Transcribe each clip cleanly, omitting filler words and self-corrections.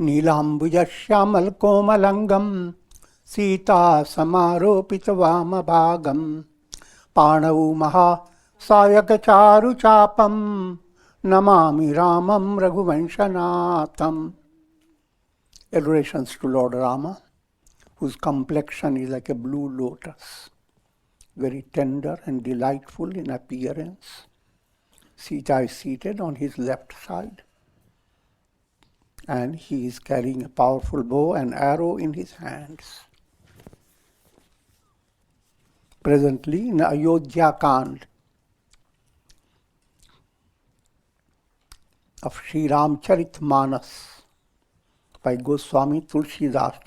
Neelambujashyamal komalangam Sita samaropita vamabhagam Panavu maha sayakacharu chapam Namami Ramam Raghuvanshanatham. Adorations to Lord Rama, whose complexion is like a blue lotus, very tender and delightful in appearance. Sita is seated on his left side, and he is carrying a powerful bow and arrow in his hands. Presently in Ayodhya Kanda of Shri Ramcharitmanas by Swami Tulsidas,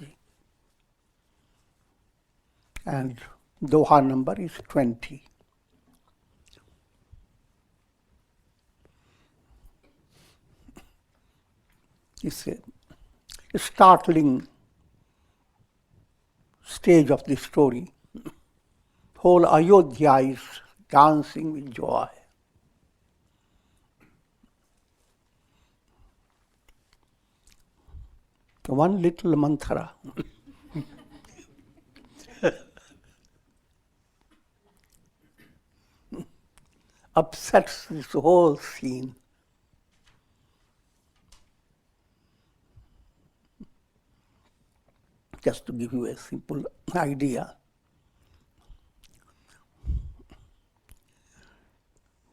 and Doha number is 20. It's a startling stage of the story. Whole Ayodhya is dancing with joy. One little mantra upsets this whole scene. Just to give you a simple idea.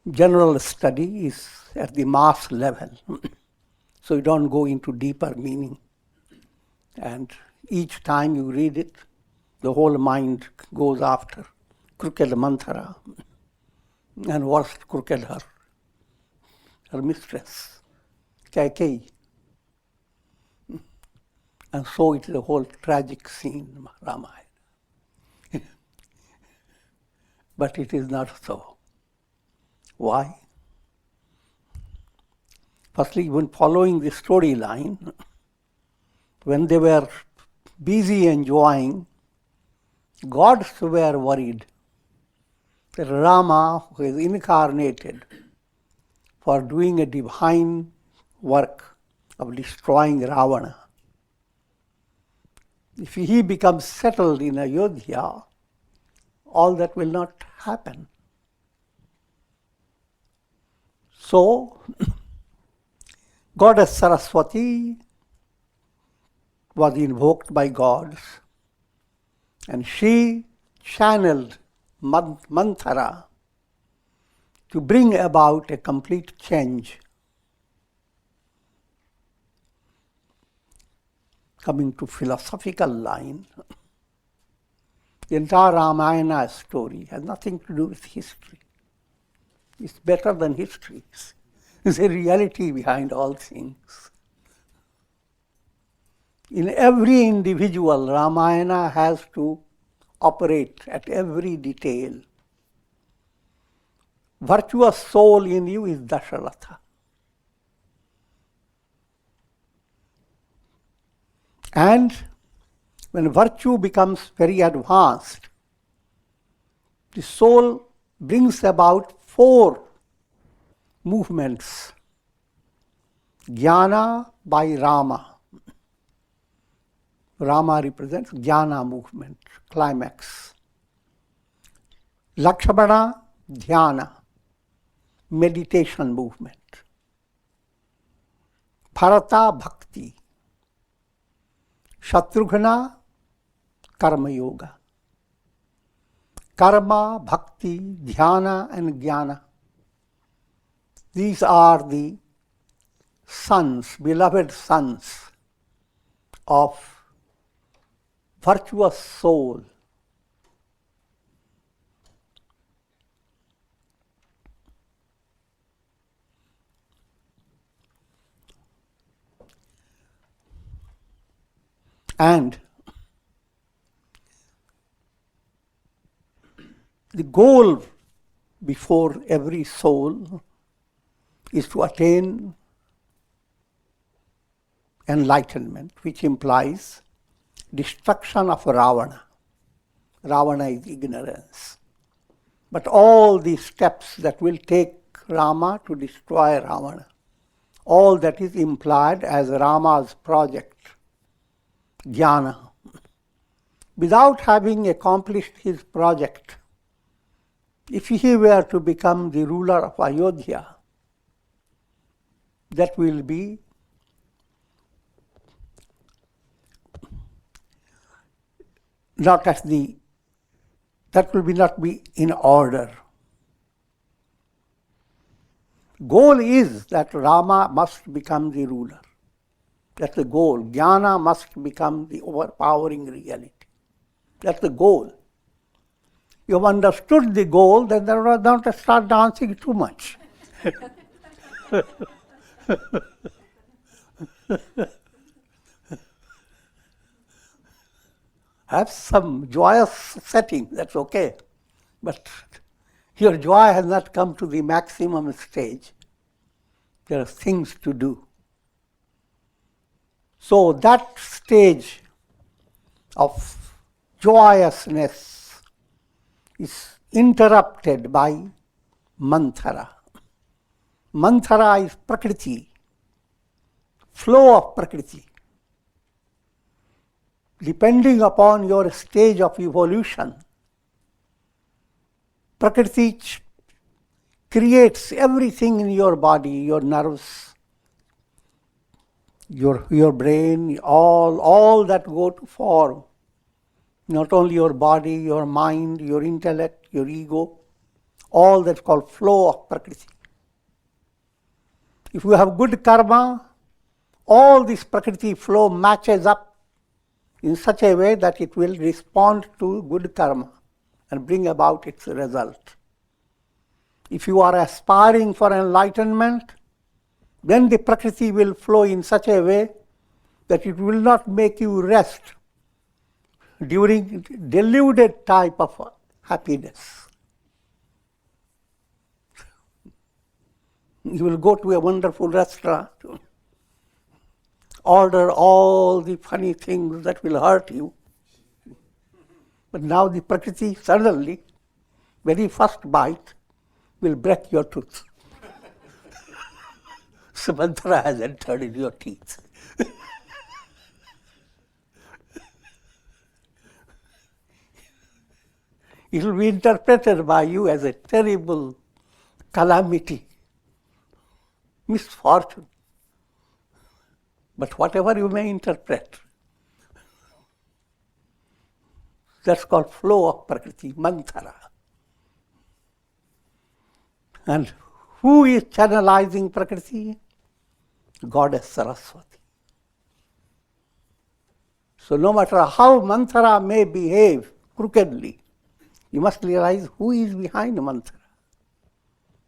General study is at the mass level, so you don't go into deeper meaning. And each time you read it, the whole mind goes after crooked mantra, and worst crooked her mistress, Chaupai. And so it is a whole tragic scene, Ramayan. But it is not so. Why? Firstly, when following the storyline, when they were busy enjoying, gods were worried that Rama, who is incarnated for doing a divine work of destroying Ravana, if he becomes settled in Ayodhya, all that will not happen. So, Goddess Saraswati was invoked by gods, and she channeled mantra to bring about a complete change. Coming to philosophical line, the entire Ramayana story has nothing to do with history. It's better than history. There's a reality behind all things. In every individual, Ramayana has to operate at every detail. Virtuous soul in you is Dasharatha. And when virtue becomes very advanced, the soul brings about 4 movements. Jnana by Rama. Rama represents Jnana movement, climax. Lakshmana, Dhyana, meditation movement. Bharata, Bhakti. Shatrughna, Karma Yoga. Karma, Bhakti, Dhyana and Jnana. These are the sons, beloved sons of virtuous soul. And the goal before every soul is to attain enlightenment, which implies destruction of Ravana. Ravana is ignorance. But all the steps that will take Rama to destroy Ravana, all that is implied as Rama's project, jnana. Without having accomplished his project, if he were to become the ruler of Ayodhya, that will be not at the, that will be not be in order. Goal is that Rama must become the ruler. That's the goal. Jnana must become the overpowering reality. That's the goal. You have understood the goal, then don't start dancing too much. Have some joyous setting, that's okay. But your joy has not come to the maximum stage. There are things to do. So that stage of joyousness is interrupted by manthara. Manthara is prakriti, flow of prakriti. Depending upon your stage of evolution, prakriti creates everything in your body, your nerves, your brain, all that go to form. Not only your body, your mind, your intellect, your ego, all that's called flow of prakriti. If you have good karma, all this prakriti flow matches up in such a way that it will respond to good karma and bring about its result. If you are aspiring for enlightenment, then the prakriti will flow in such a way that it will not make you rest during deluded type of happiness. You will go to a wonderful restaurant, order all the funny things that will hurt you. But now the prakriti suddenly, very first bite, will break your tooth. So mantra has entered in your teeth. It will be interpreted by you as a terrible calamity, misfortune. But whatever you may interpret, that's called flow of prakriti, manthara. And who is channelizing prakriti? Goddess Saraswati. So no matter how manthara may behave crookedly, you must realize who is behind manthara.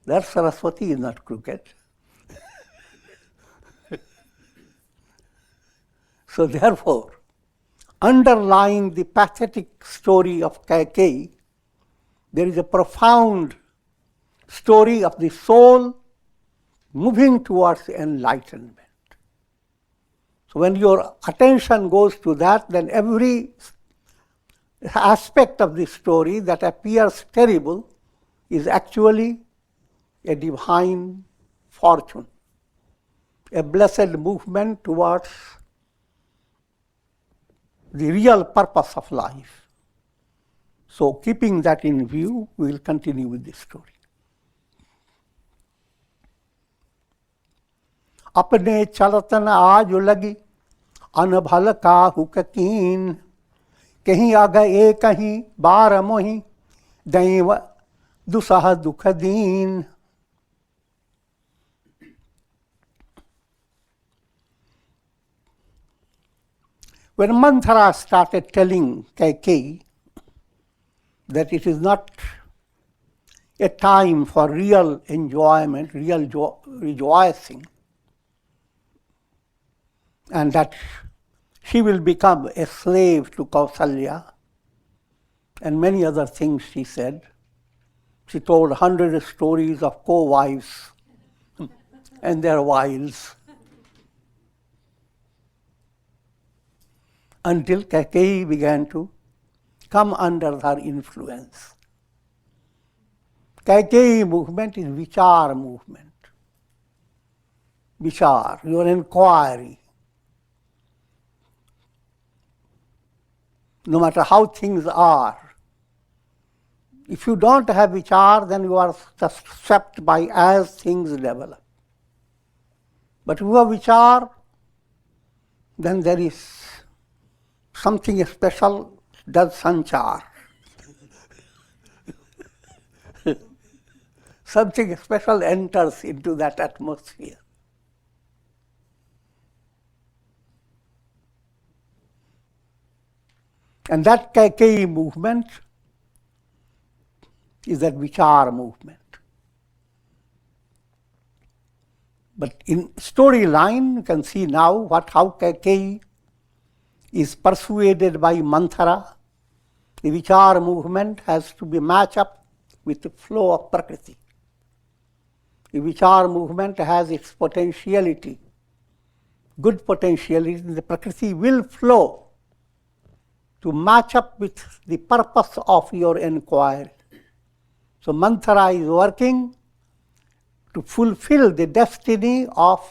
That Saraswati is not crooked. So therefore, underlying the pathetic story of Kaikeyi, there is a profound story of the soul moving towards enlightenment. So when your attention goes to that, then every aspect of the story that appears terrible is actually a divine fortune, a blessed movement towards the real purpose of life. So keeping that in view, we will continue with this story. अपने चलतन आज लगी अनभल काहू कीन कहीं आ गए कहीं बार मोहि दैव दुसह दुख दीन. When Manthara started telling Kaikeyi that it is not a time for real enjoyment, real rejoicing, and that she will become a slave to Kausalya, and many other things she said. She told 100 stories of co-wives and their wives, until Kaikeyi began to come under her influence. Kaikeyi movement is vichar movement. vichar, your inquiry. No matter how things are, if you don't have vichar, then you are just swept by as things develop. But if you have vichar, then there is something special does sanchar. Something special enters into that atmosphere. And that Kaikei movement is that vichar movement. But in storyline, you can see now how Kaikei is persuaded by Manthara. The vichar movement has to be matched up with the flow of Prakriti. The vichar movement has its potentiality, good potentiality. The Prakriti will flow to match up with the purpose of your inquiry. So Manthara is working to fulfill the destiny of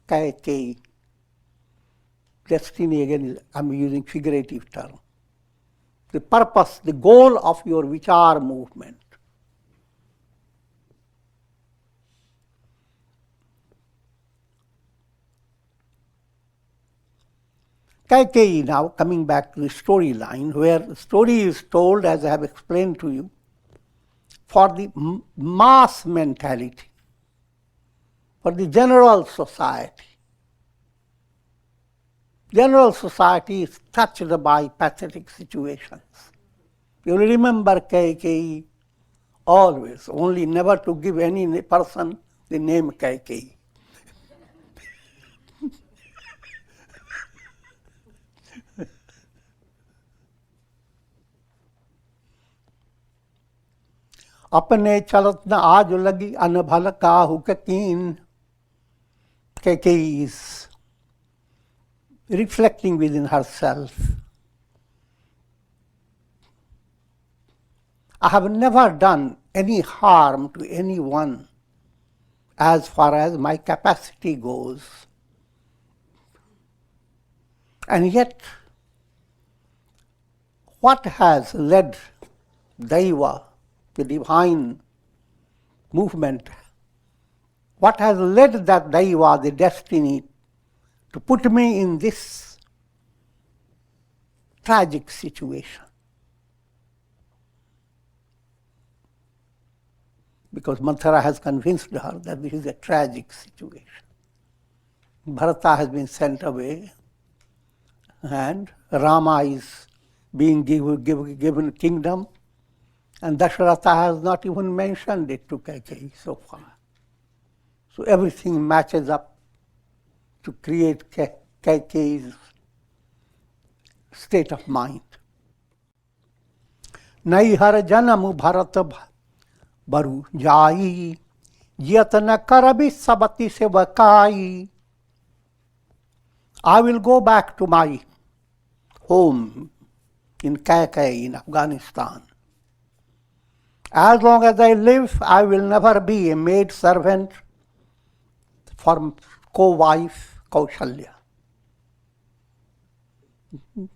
Kaikei. Destiny, again, I'm using figurative term. The purpose, the goal of your vichar movement. Kaikei, now coming back to the storyline, where the story is told, as I have explained to you, for the mass mentality, for the general society. General society is touched by pathetic situations. You will remember Kaikei always, only never to give any person the name Kaikei. अपने चलत न आज लगी अनभल काहू के कीन. Kaikei is reflecting within herself. I have never done any harm to anyone as far as my capacity goes. And yet, what has led Daiva, the divine movement, what has led that Daiva, the destiny, to put me in this tragic situation? Because Manthara has convinced her that this is a tragic situation. Bharata has been sent away, and Rama is being given kingdom, and Dasharatha has not even mentioned it to Kaikei so far. So everything matches up to create Kaikei's state of mind. Nai har janam bharat baru jai, jiyatana karabi sabati sevakai. I will go back to my home in Kaikei in Afghanistan. As long as I live, I will never be a maid servant for co-wife Kaushalya.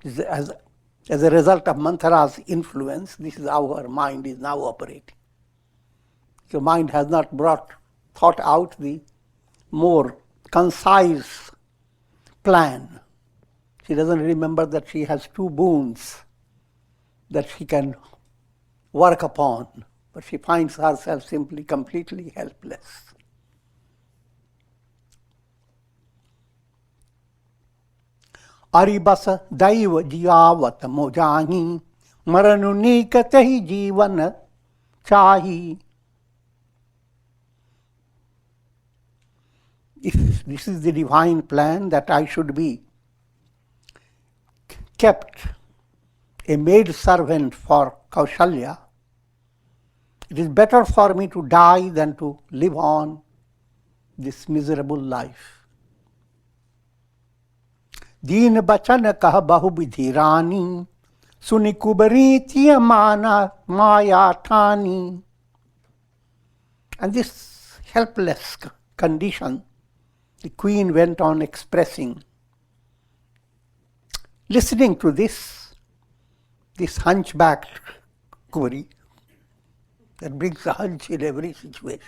As a result of Manthara's influence, this is how her mind is now operating. The mind has not thought out the more concise plan. She doesn't remember that she has two boons that she can work upon, but she finds herself simply completely helpless. Aribas daiva jiyavat mojahi, maranu nikatehi jivan chahi. If this is the divine plan that I should be kept a maid servant for Kaushalya, it is better for me to die than to live on this miserable life. Deen bachan kah bahu vidhi rani, suni kubari tiya mana maya thani. And this helpless condition The queen went on expressing. Listening to this hunchbacked query that brings a hunch in every situation.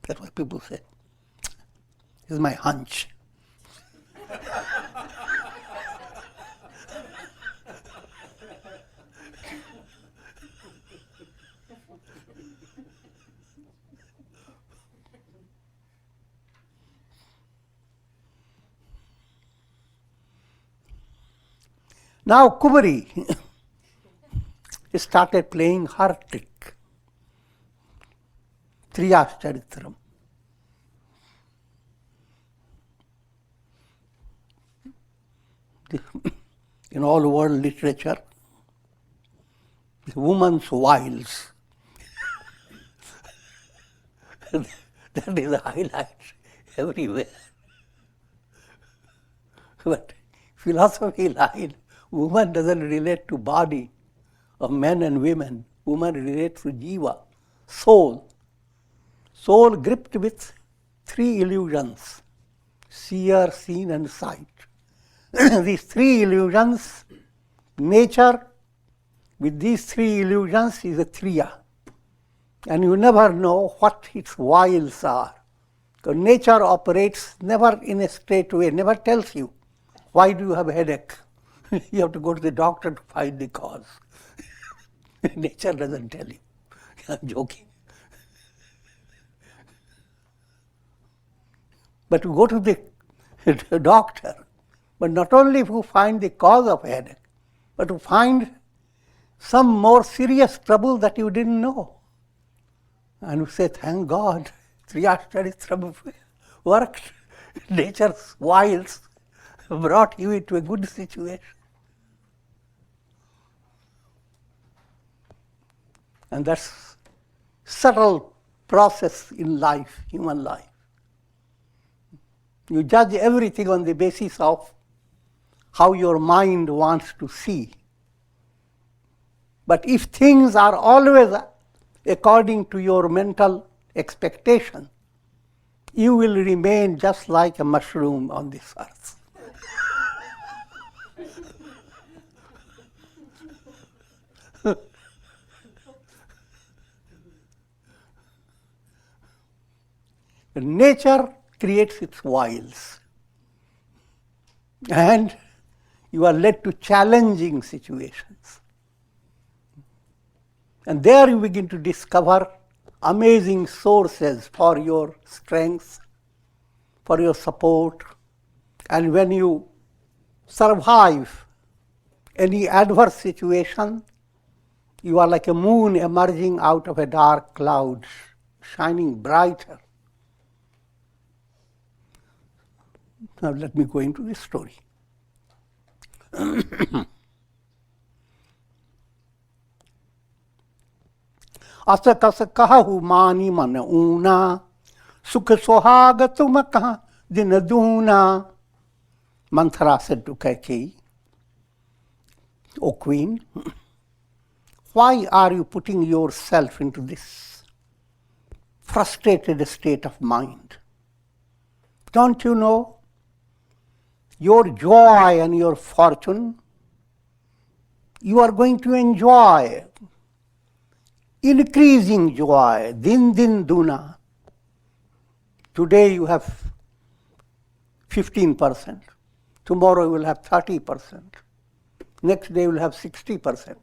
That's what people say. This is my hunch. Now Kumari started playing her trick. Triyas Charitram. In all world literature, the woman's wiles. That is the highlight everywhere. But philosophy line, woman doesn't relate to body of men and women. Woman relates to jiva, soul. Soul gripped with three illusions: seer, seen and sight. These three illusions, nature with these three illusions is a triya. And you never know what its wiles are. Because nature operates never in a straight way, never tells you, why do you have a headache? You have to go to the doctor to find the cause. Nature doesn't tell you. I'm joking. But you go to the doctor, but not only to find the cause of headache, but to find some more serious trouble that you didn't know. And you say, thank God, Triyas Charitram worked. Nature's wiles brought you into a good situation. And that's subtle process in life, human life. You judge everything on the basis of how your mind wants to see. But if things are always according to your mental expectation, you will remain just like a mushroom on this earth. Nature creates its wiles, and you are led to challenging situations. And there you begin to discover amazing sources for your strength, for your support. And when you survive any adverse situation, you are like a moon emerging out of a dark cloud, shining brighter. Now let me go into this story. Asa kasa kahu mani man una, sukha sohaga tumaka dinaduna. Manthara said to Kaikeyi, O Queen, why are you putting yourself into this frustrated state of mind? Don't you know your joy and your fortune, you are going to enjoy increasing joy, din din duna. Today you have 15%, tomorrow you will have 30%, next day you will have 60%.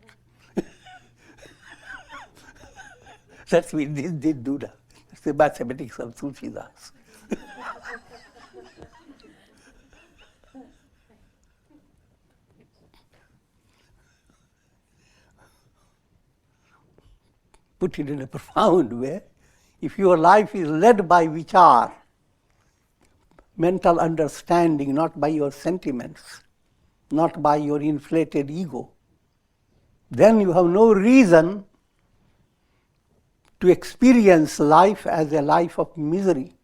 That's with din din duna. That's the mathematics of Tulsidas. Put it in a profound way, if your life is led by vichar, mental understanding, not by your sentiments, not by your inflated ego, then you have no reason to experience life as a life of misery.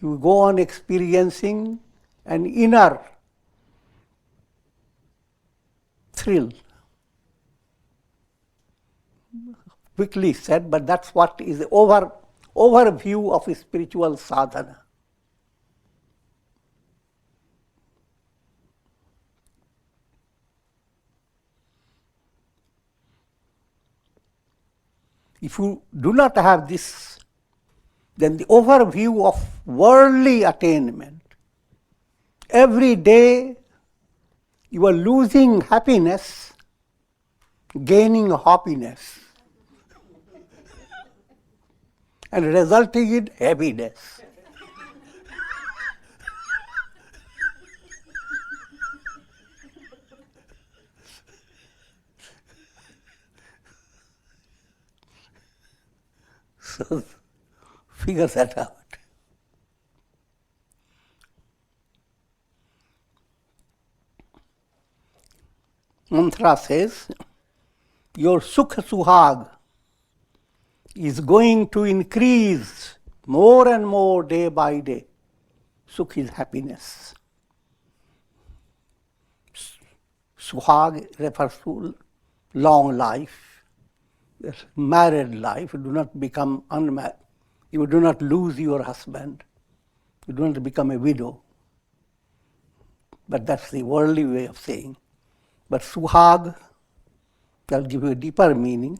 You go on experiencing an inner thrill. quickly said, but that's what is the overview of a spiritual sadhana. If you do not have this, then the overview of worldly attainment, every day you are losing happiness, gaining happiness, and resulting in heaviness. So figure that out. Mantra says, your sukha suhag is going to increase more and more day by day. Sukh is happiness. Suhag refers to long life, married life. You do not become unmarried. You do not lose your husband. You do not become a widow. But that's the worldly way of saying. But suhag, I'll give you a deeper meaning.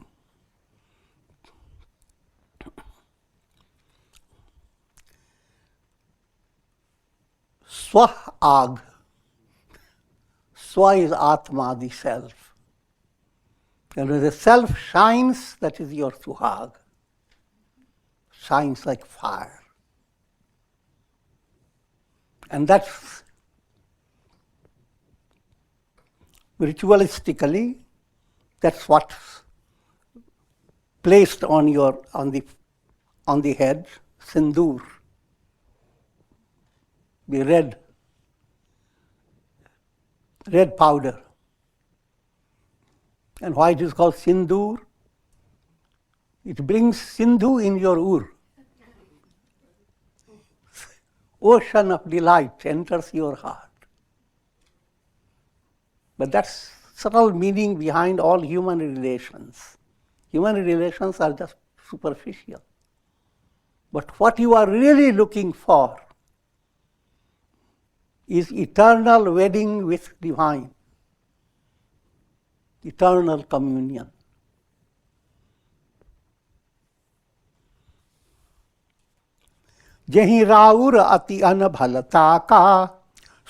Swah-ag. Swa is Atma, the self. And when the self shines, that is your suhag. Shines like fire. And that's ritualistically, that's what's placed on the head, sindoor, the red powder. And why it is called sindoor? It brings Sindhu in your ur. Ocean of delight enters your heart. But that's subtle meaning behind all human relations. Human relations are just superficial. But what you are really looking for is eternal wedding with divine, eternal communion. जहीं राउर अति अनभलता का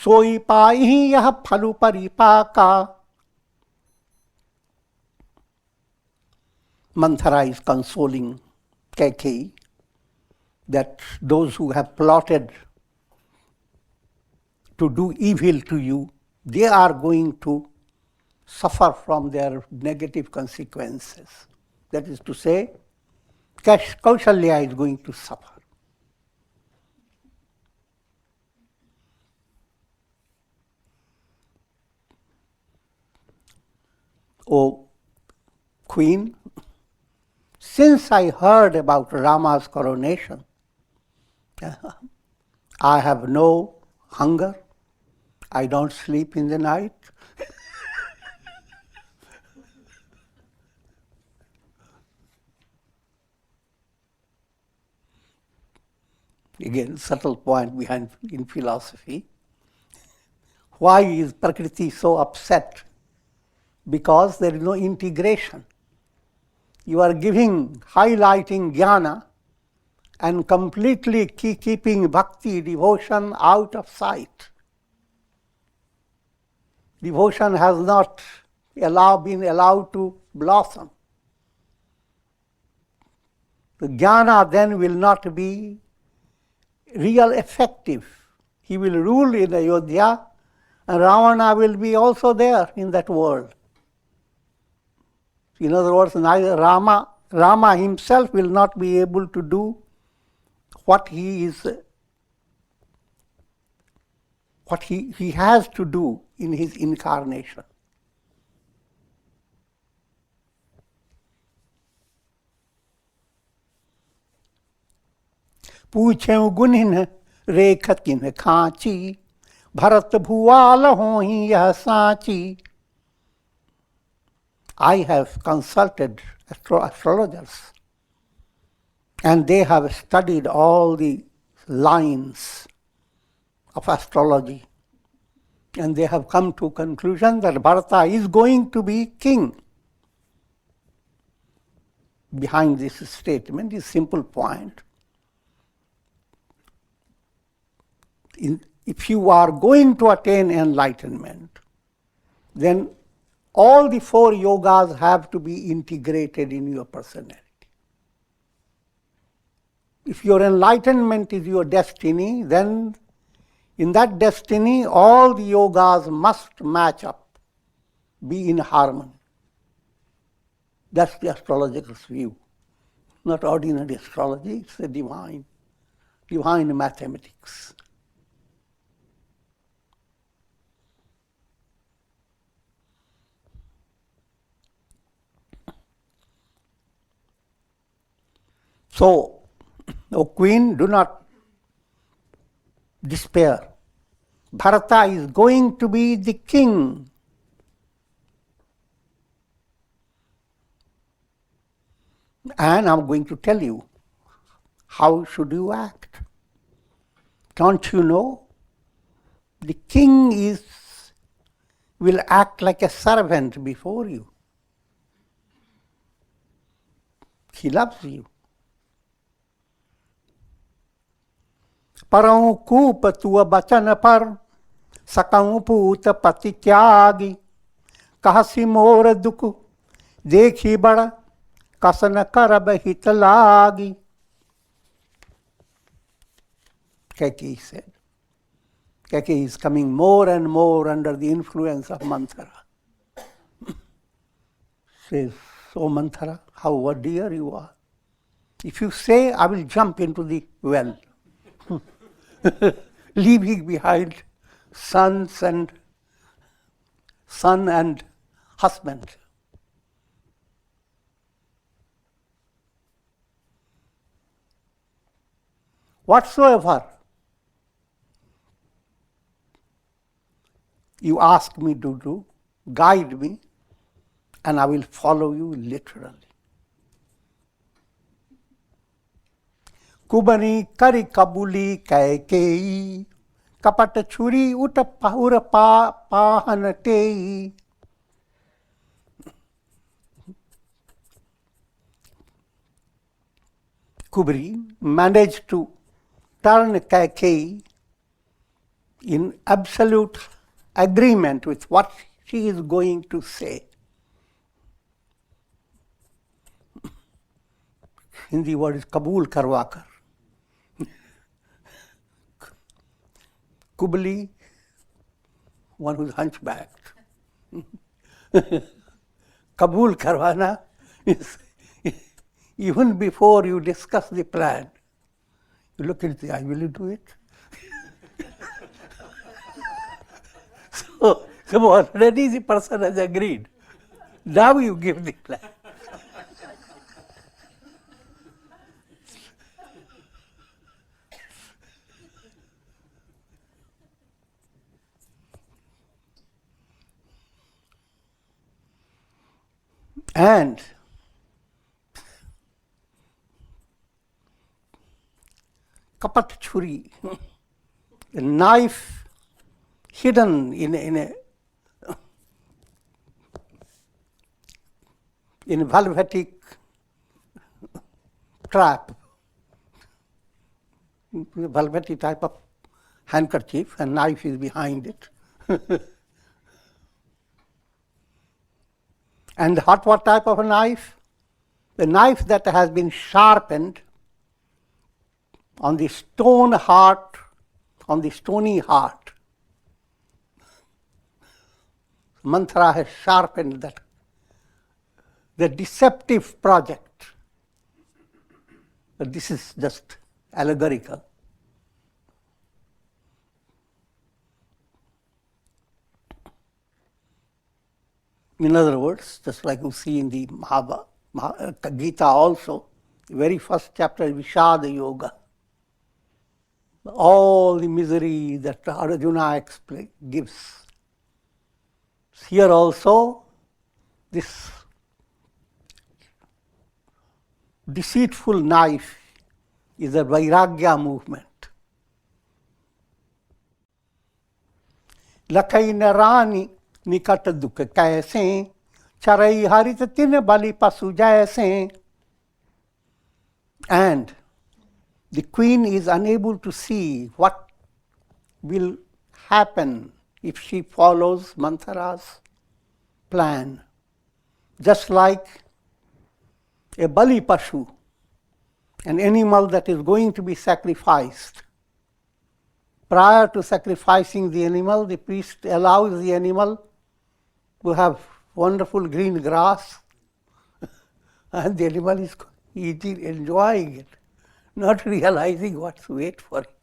सोई पाई यह फलु परिपाका. Manthara is consoling Kaikeyi that those who have plotted to do evil to you, they are going to suffer from their negative consequences. That is to say, Kaushalya is going to suffer. O Queen, since I heard about Rama's coronation, I have no hunger, I don't sleep in the night. Again, subtle point behind in philosophy. Why is Prakriti so upset? Because there is no integration. You are highlighting jnana and completely keeping bhakti, devotion out of sight. Devotion has not been allowed to blossom. The jnana then will not be real effective. He will rule in Ayodhya, and Ravana will be also there in that world. In other words, neither Rama himself will not be able to do what he has to do in his incarnation. पूछें guanine रेखत किन खांची भरत भुआल होही यह Sanchi. I have consulted astrologers, and they have studied all the lines of astrology, and they have come to conclusion that Bharata is going to be king. Behind this statement is simple point. If you are going to attain enlightenment, then all the 4 yogas have to be integrated in your personality. If your enlightenment is your destiny, then in that destiny, all the yogas must match up, be in harmony. That's the astrologer's view. Not ordinary astrology, it's a divine mathematics. So, O Queen, do not despair. Bharata is going to be the king. And I'm going to tell you, how should you act? Don't you know? The king will act like a servant before you. He loves you. परं कूप तुअ बचन पर सकऊं पूत पति त्यागी कहसी मोर दुख देखी बड़ कसन करब हित लागी. Keki said. Keki is coming more and more under the influence of Manthara. Says, "Oh Manthara, how dear you are. If you say, I will jump into the well." Leaving behind son and husband. Whatsoever you ask me to do, guide me, and I will follow you literally. Kubani kari kabuli kaikei, kapata churi uta pahura pahanatei. Kubri managed to turn Kaikei in absolute agreement with what she is going to say. Hindi word is Kabul Karwakar. Kubli, one who's hunchbacked. Kabul Karwana is even before you discuss the plan, you look into the eye, will you do it? So already the person has agreed. Now you give the plan. And kapat churi, a knife hidden in a velvetic trap, a velvety type of handkerchief, and knife is behind it. And what type of a knife? The knife that has been sharpened on the stone heart, on the stony heart. Mantra has sharpened that, the deceptive project. But this is just allegorical. In other words, just like you see in the Gita also, the very first chapter is Vishada Yoga. All the misery that Arjuna gives. Here also, this deceitful knife is a vairagya movement. Lakai narani nikat dukh kaise, charai harit tin bali pasu jaise. And the queen is unable to see what will happen if she follows Manthara's plan. Just like a bali pashu, an animal that is going to be sacrificed. Prior to sacrificing the animal, the priest allows the animal to have wonderful green grass, and the animal is eating, enjoying it, not realizing what to wait for it.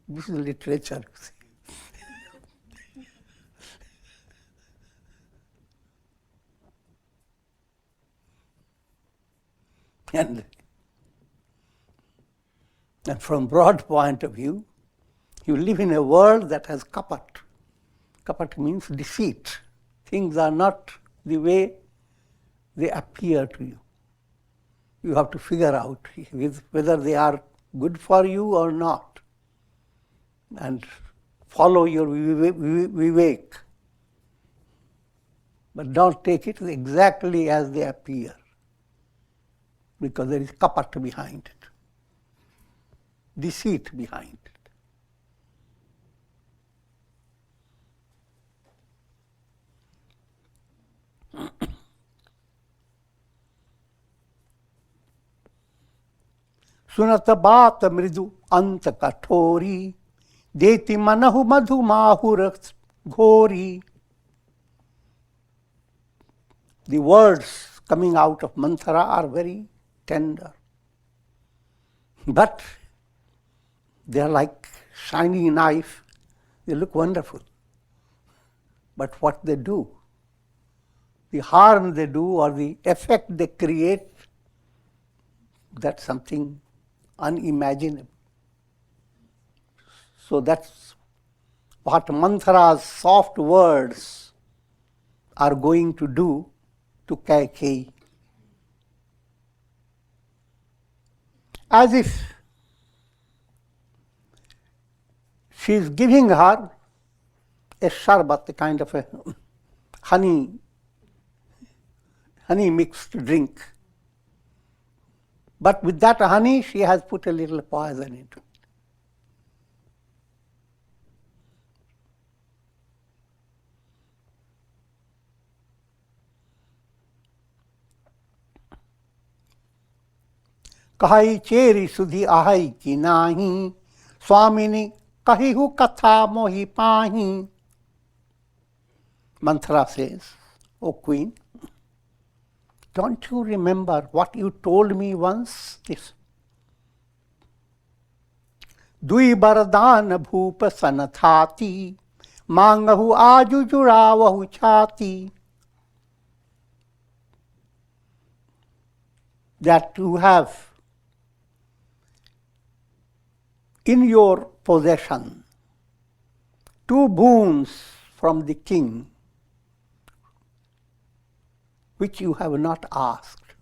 This is literature, you see. And from broad point of view, you live in a world that has kapat. Kapat means deceit. Things are not the way they appear to you. You have to figure out whether they are good for you or not, and follow your vivek. But don't take it exactly as they appear, because there is kapat behind it, deceit behind it. सुनत बात मृदु अंत कठोरी, देति मनहु मधु माहुर घोरी. The words coming out of Manthara are very tender, but they are like shining knife. They look wonderful, but what they do, the harm they do or the effect they create, that's something unimaginable. So that's what Manthara's soft words are going to do to Kaikeyi. As if she is giving her a sharbat, a kind of a honey mixed drink. But with that honey, she has put a little poison into it. Kahai cheri sudhi ahai ki nahi, Swamini kahihu katha mohi pahi. Manthara says, O Queen, don't you remember what you told me once? This. Dui baradana bhupa sanathati, mangahu aju juravahu chati. That you have in your possession 2 boons from the king, which you have not asked.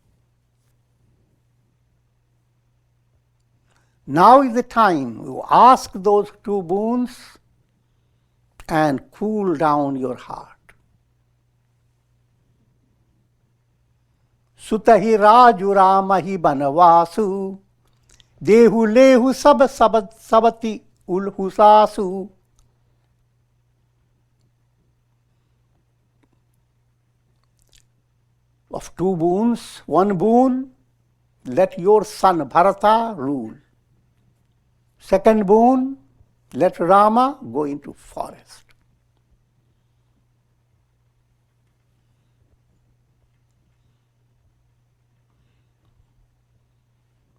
Now is the time you ask those 2 boons and cool down your heart. Sutahi raju ramahi banavasu, dehu lehu sab sabati ulhusasu. Of 2 boons, 1 boon, let your son Bharata rule. 2nd boon, let Rama go into forest.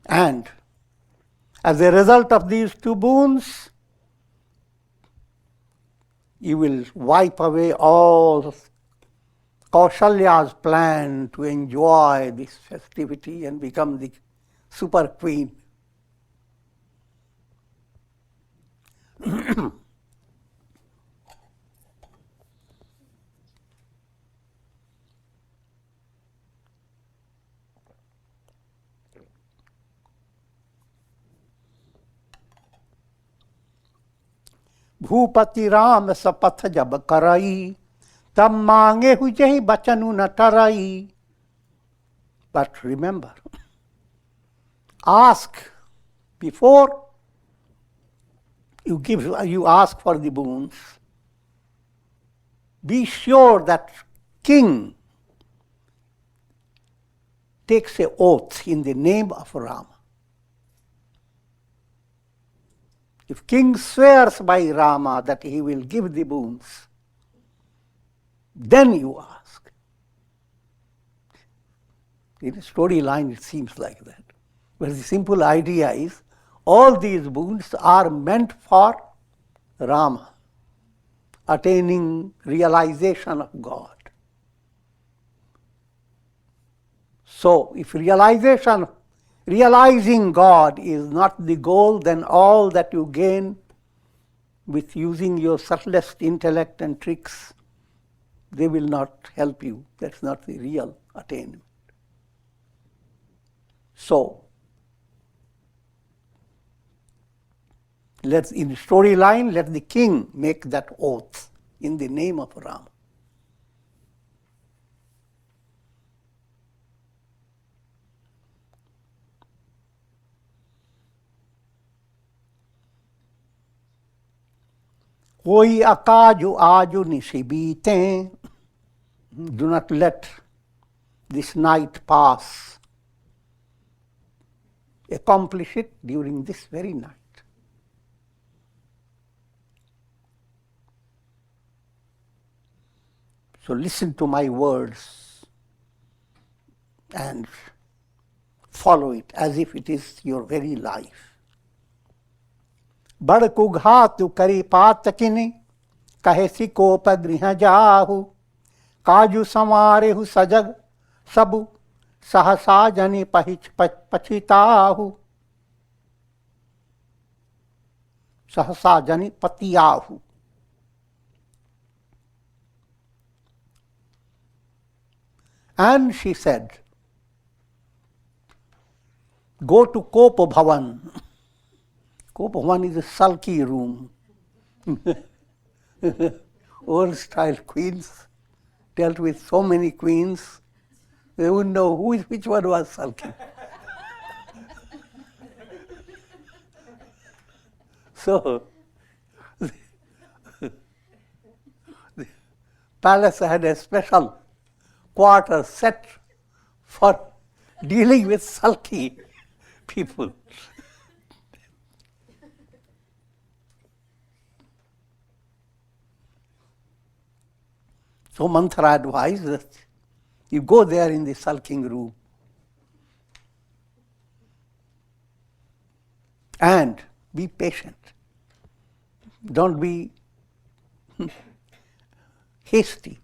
And as a result of these 2 boons, you will wipe away all Kaushalya's plan to enjoy this festivity and become the super queen. Bhupathi Ram सपथ जब करई, तब मांगे हुजहि बचनु न टरई. But remember, ask before you ask for the boons. Be sure that king takes an oath in the name of Rama. If king swears by Rama that he will give the boons, then you ask. In a storyline, it seems like that. But the simple idea is, all these boons are meant for Rama, attaining realization of God. So, if realizing God is not the goal, then all that you gain with using your subtlest intellect and tricks, they will not help you. That's not the real attainment. So, in the storyline, let the king make that oath in the name of Rama. Koi akaju aju nisibite. Do not let this night pass. Accomplish it during this very night. So listen to my words and follow it as if it is your very life. बड़ कुघातु करी पातकिनी, कहे सिकोप गृह जाहु, काजु समारेहु सजग सबु, सहसा जनि पछिताहु, सहसा जनि पतियाहु. And she said, go to Kopa Bhavan. Kopa Bhavan is a sulky room. Old style queens dealt with so many queens, they wouldn't know which one was sulky. So, the palace had a special quarter set for dealing with sulky people. So Manthara advised that you go there in the sulking room and be patient. Don't be hasty.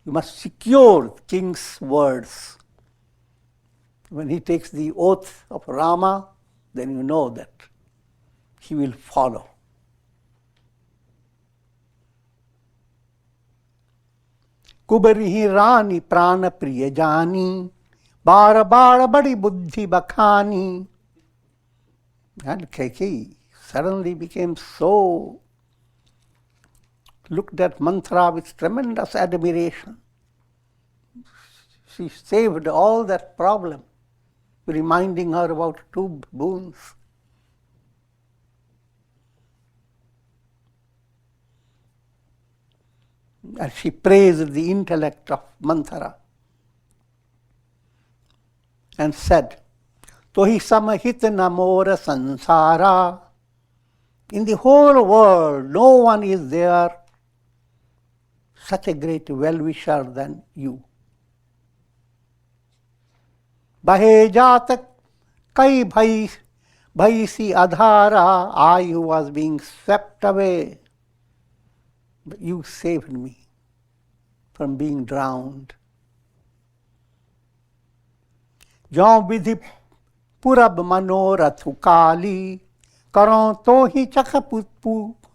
You must secure the king's words. When he takes the oath of Rama, then you know that he will follow. कुबरी रानी प्राण प्रिय जानी, बार बार बड़ी बुद्धि बखानी. And Kaikeyi suddenly became so, looked at Manthara with tremendous admiration. She saved all that problem, reminding her about two boons. And she praised the intellect of Manthara and said, Tohi samahit namora sansara. In the whole world, no one is there such a great well-wisher than you. Bahe jatak kai bhaisi adhara. I who was being swept away, but you saved me from being drowned. Jaun vidhi purab manorathu kali, karon tohi chakha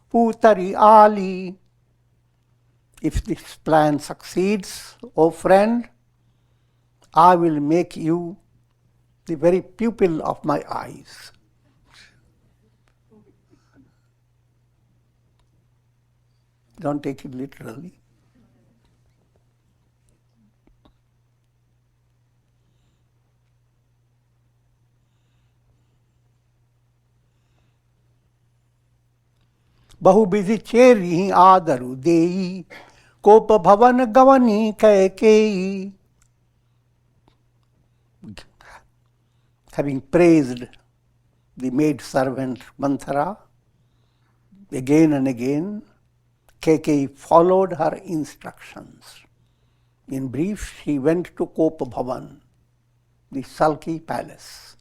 putari ali. If this plan succeeds, O friend, I will make you the very pupil of my eyes. Don't take it literally. बहुविधि चेरी आदरु देई कोप भवन गवनी Kaikeyi. Having praised the maid servant Manthara again and again, Kaikeyi followed her instructions. In brief, she went to Kopa Bhavan, the sulky palace.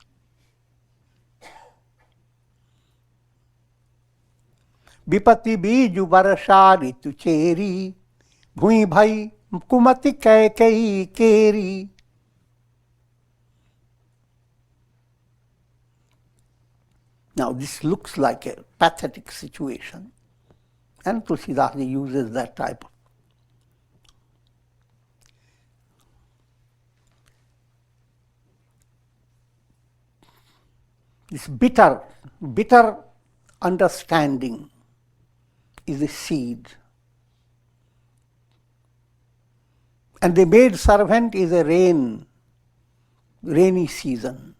Vipati biju varashari tu cheri, bhui bhai kumati Kaikeyi keri. Now this looks like a pathetic situation, and Tulsidas uses that type of. This bitter understanding is the seed. And the maid servant is a rainy season.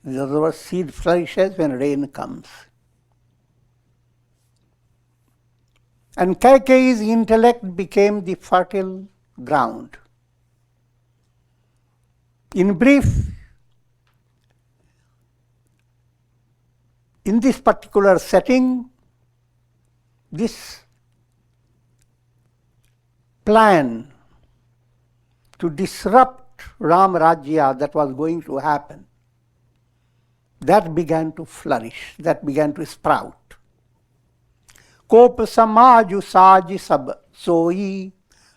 In other words, seed flourishes when rain comes. And Kaikeyi's intellect became the fertile ground. In brief, in this particular setting, this plan to disrupt Ram Rajya that was going to happen, that began to flourish, that began to sprout. Kop samaju saji sab soyi,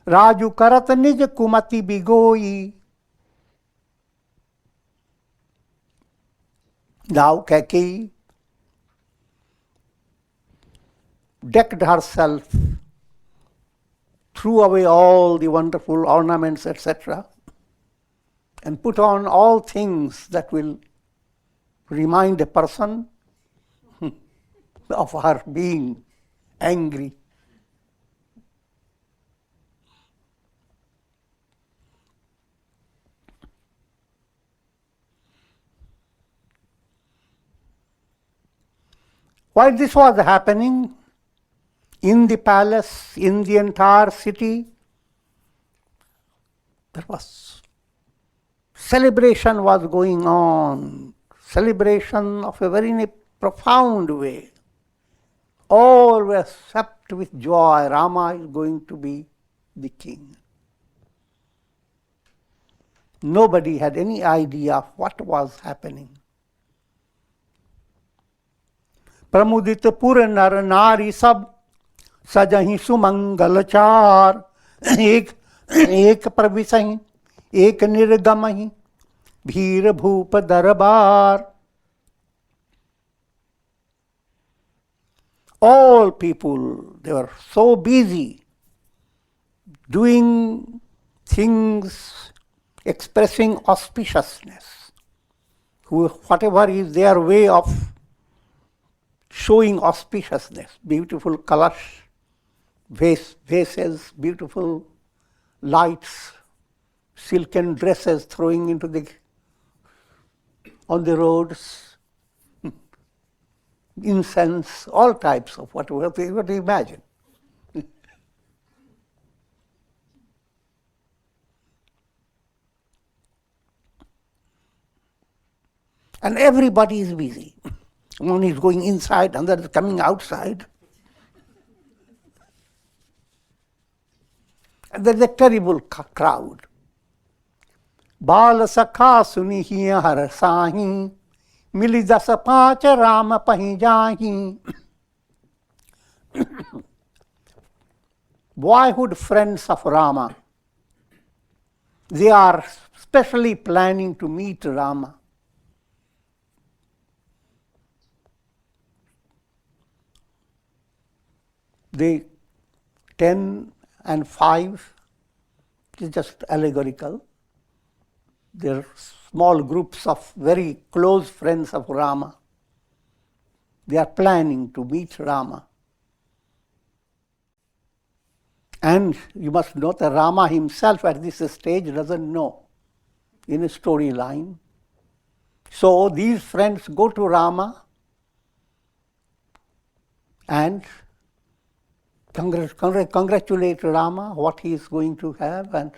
raju karat nij kumati bigoyi. Now Kaikeyi decked herself, threw away all the wonderful ornaments, etc., and put on all things that will remind a person of her being angry. While this was happening, in the palace, in the entire city, there was celebration was going on. Celebration of a very profound way. All were swept with joy. Rama is going to be the king. Nobody had any idea of what was happening. Pramudit pur nar nari sab sajahi sumangalachar ek pravisahi ek nirgamahi Bhir Bhupa Darbar. All people, they were so busy doing things expressing auspiciousness. Whatever is their way of showing auspiciousness, beautiful kalash, vases, beautiful lights, silken dresses throwing into on the roads, incense, all types of whatever you imagine. And everybody is busy. One is going inside, another is coming outside. And there's a terrible crowd. Baal sakha sunihiya har sahi, mili dasa pacha rama pahi jahi. Boyhood friends of Rama, they are specially planning to meet Rama. They 10 and 5 is just allegorical. They're small groups of very close friends of Rama. They are planning to meet Rama. And you must know that Rama himself at this stage doesn't know in a storyline. So these friends go to Rama and congratulate Rama what he is going to have and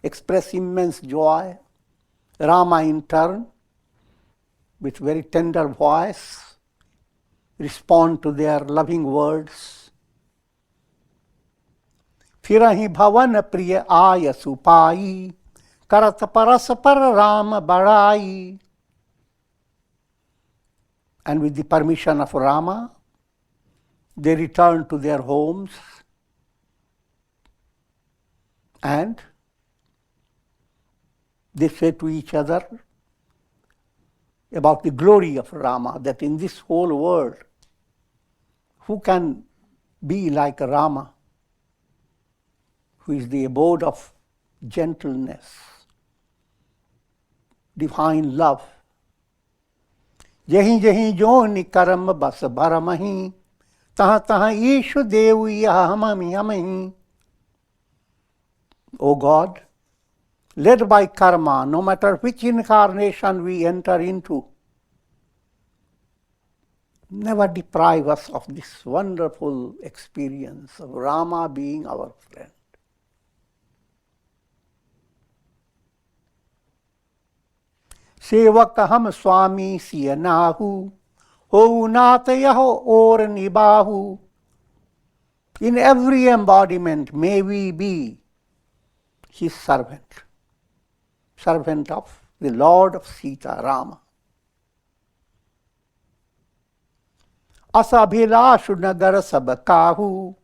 express immense joy. Rama in turn, with very tender voice, respond to their loving words. फिरहि भवन प्रिय आय सुपाई करत परस पर राम बड़ाई. And with the permission of Rama, they return to their homes and they say to each other about the glory of Rama, that in this whole world, who can be like Rama, who is the abode of gentleness, divine love. जहीं जहीं जोनि कर्म बस भरमहि तहाँ तहाँ issue Dev हमहि हमहि. O God, led by karma, no matter which incarnation we enter into, never deprive us of this wonderful experience of Rama being our friend. सेवक हम स्वामी सिय नाहु हो नाथ यहो और निबाहु. In every embodiment may we be his servant, servant of the Lord of Sita, Rama. असभिलाषु नगर सब काहू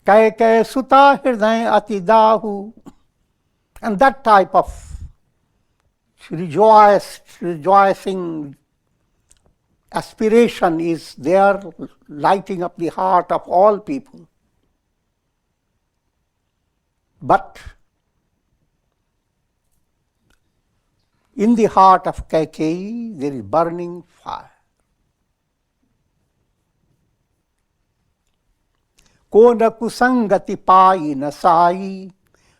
कै कै सुता हृदय अति दाहू. And that type of rejoicing aspiration is there, lighting up the heart of all people. But in the heart of Kaikeyi there is burning fire. को न कुसंगति पाई न साई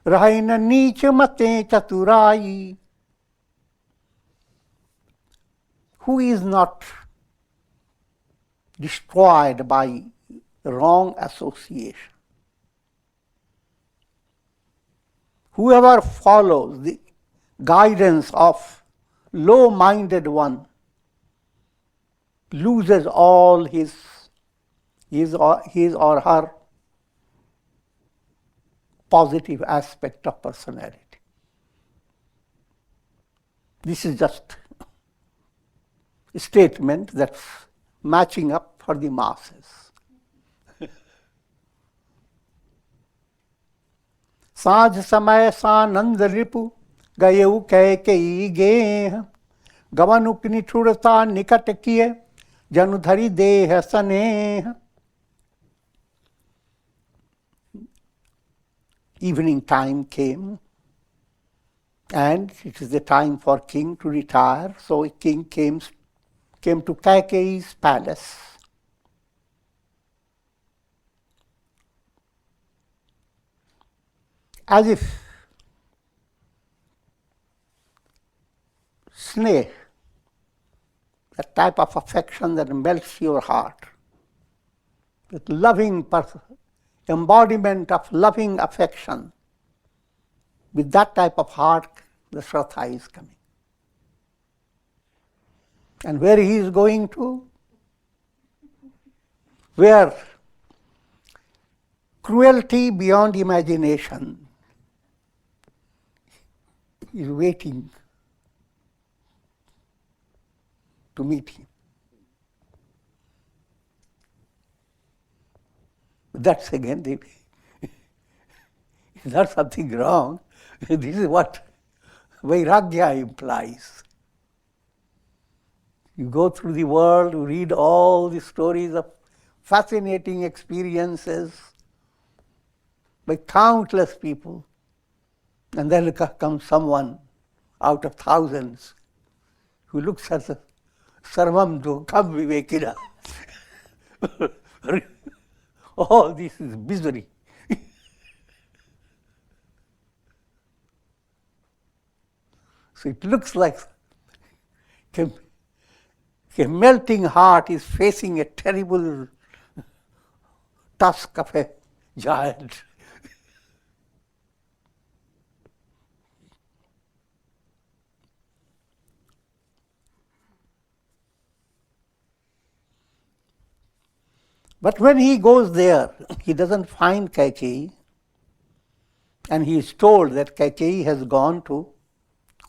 रहे न नीच मते चतुराई. Who is not destroyed by wrong association? Whoever follows the guidance of low-minded one loses all his or her positive aspect of personality. This is just a statement that's matching up for the masses. साँझ समय सानंद रिपु गयउ कैकेयी गेह गवनुक निठुरता निकट किए जनुधरि देह सनेह. Evening time came, and it is the time for king to retire. So a king came to Kaikeyi's palace. As if sneh, a type of affection that melts your heart, with loving embodiment of loving affection. With that type of heart, the Shraddha is coming. And where he is going to? Where cruelty beyond imagination is waiting to meet him. That's again, is there something wrong? This is what Vairagya implies. You go through the world, you read all the stories of fascinating experiences by countless people, and then comes someone out of thousands who looks at the Sarvam Dukam Vivekina. All this is misery. So it looks like a melting heart is facing a terrible tusk of a giant. But when he goes there, he doesn't find Kaikeyi, and he is told that Kaikeyi has gone to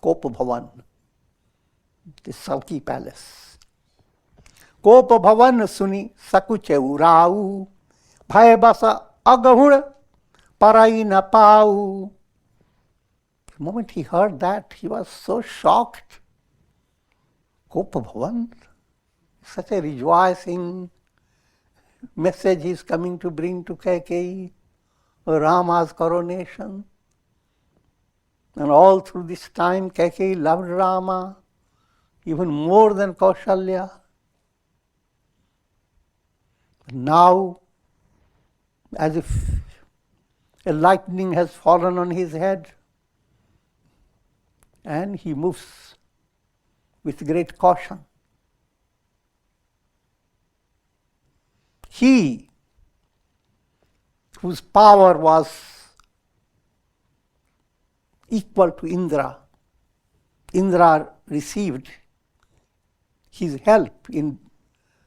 Kopa Bhavan, the sulky palace. Kopa Bhavan suni sakuche urau, bhai basa agahur parai na pau. The moment he heard that, he was so shocked. Kopa Bhavan, such a rejoicing message he is coming to bring to Kaikeyi, Rama's coronation. And all through this time, Kaikeyi loved Rama even more than Kaushalya. But now, as if a lightning has fallen on his head, and he moves with great caution. He, whose power was equal to Indra, Indra received his help in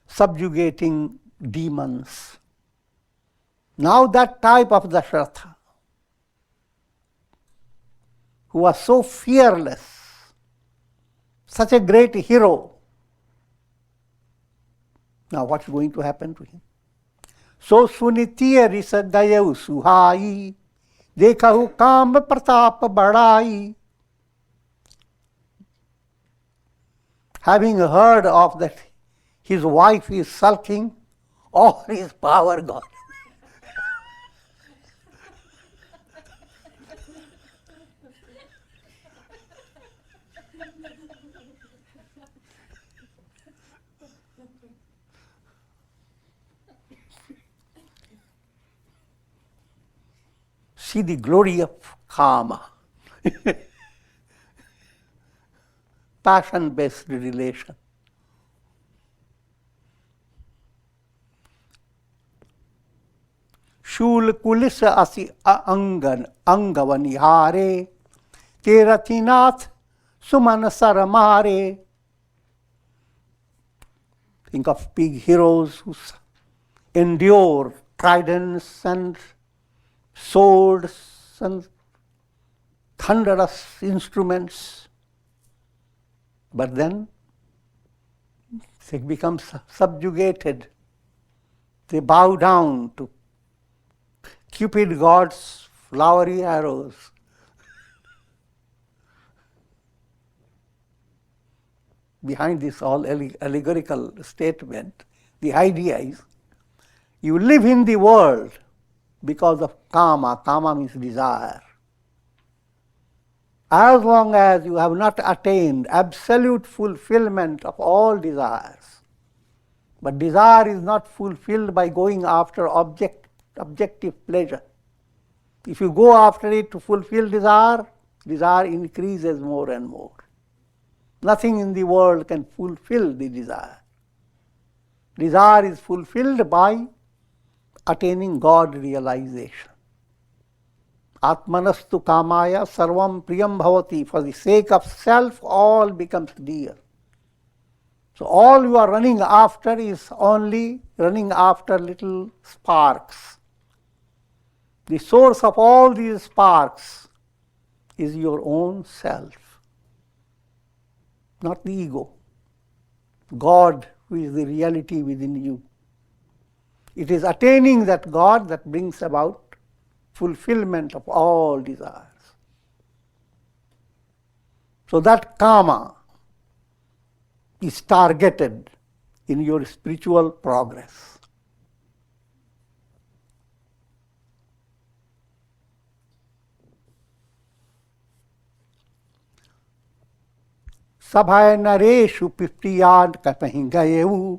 subjugating demons. Now that type of Dasharatha, who was so fearless, such a great hero, now what's going to happen to him? So sunitiya risa gayav suhai, dekhahu kam pratap badai. Having heard of that his wife is sulking, all his power gone. See the glory of kama, passion-based relation. Shul kulisa asi angan angavanihare, teratinath suman saramare. Think of big heroes who endure tridents and swords and thunderous instruments, but then they become subjugated. They bow down to Cupid god's flowery arrows. Behind this all allegorical statement, the idea is you live in the world because of kama. Kama means desire. As long as you have not attained absolute fulfillment of all desires, but desire is not fulfilled by going after objective pleasure. If you go after it to fulfill desire, desire increases more and more. Nothing in the world can fulfill the desire. Desire is fulfilled by attaining God realization. Atmanastu kamaya sarvam priyam bhavati. For the sake of self, all becomes dear. So all you are running after is only running after little sparks. The source of all these sparks is your own self, not the ego. God, who is the reality within you. It is attaining that God that brings about fulfillment of all desires. So that kama is targeted in your spiritual progress. सभाय नरेशु पिप्रियान कहीं गयेऊ,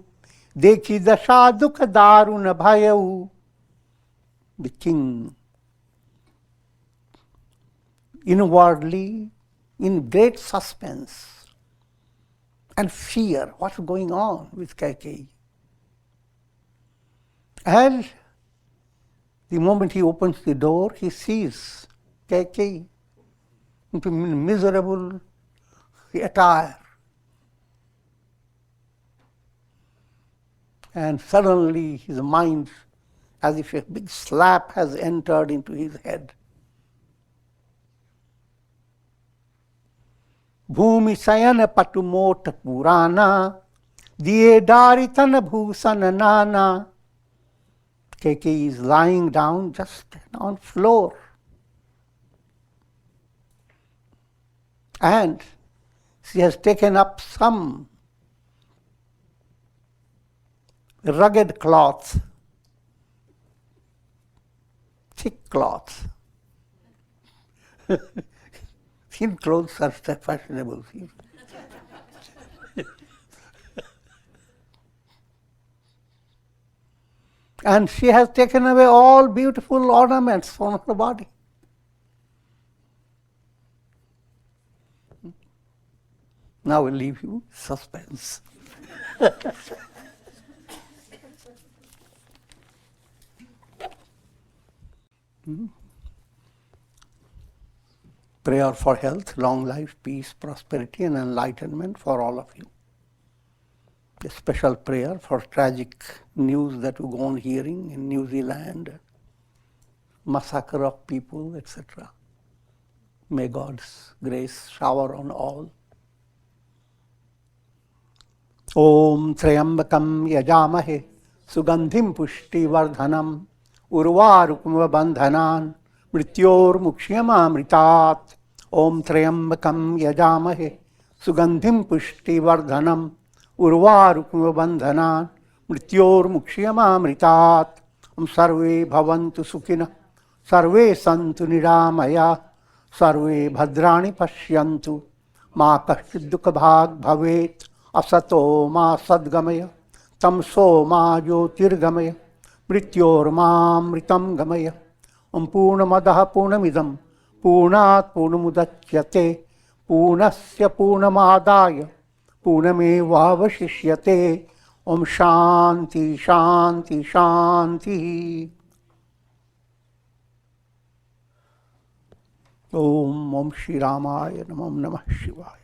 देखी दशा दुख दारुण भयऊ. The king inwardly in great suspense and fear. What's going on with Kaikeyi? And the moment he opens the door, he sees Kaikeyi in miserable attire. And suddenly his mind, as if a big slap has entered into his head. Bhumi sayana patumota purana, diye daritana bhusana nana. Kaikeyi is lying down just on floor. And she has taken up some rugged cloth, thick cloth. Thin clothes are fashionable. And she has taken away all beautiful ornaments from her body. Now we'll leave you suspense. Prayer for health, long life, peace, prosperity, and enlightenment for all of you. A special prayer for tragic news that we go on hearing in New Zealand, massacre of people, etc. May God's grace shower on all. Om Trayambakam Yajamahe Sugandhim Pushti Vardhanam Urvarukma Bandhanan Mrityor Mukshyamamritat. Om Trayambakam Yajamahe Sugandhim Pushti Vardhanam Urvarukma Bandhanan Mrityor Mukshyamamritat. Om Sarve Bhavantu Sukhina Sarve Santu Niramaya Sarve Bhadrani Pashyantu Ma Kashchid Dukha Bhag Bhavet Asato ma sadgamaya, tamso ma jyotirgamaya, mrityor ma mritam gamaya. Purnamadaha purnamidam, purnat purnamudachyate, purnasya purnamadaya, purnamevavashishyate. Om Shanti Shanti Shanti. Om Shri Ramayana Namah Shivaya.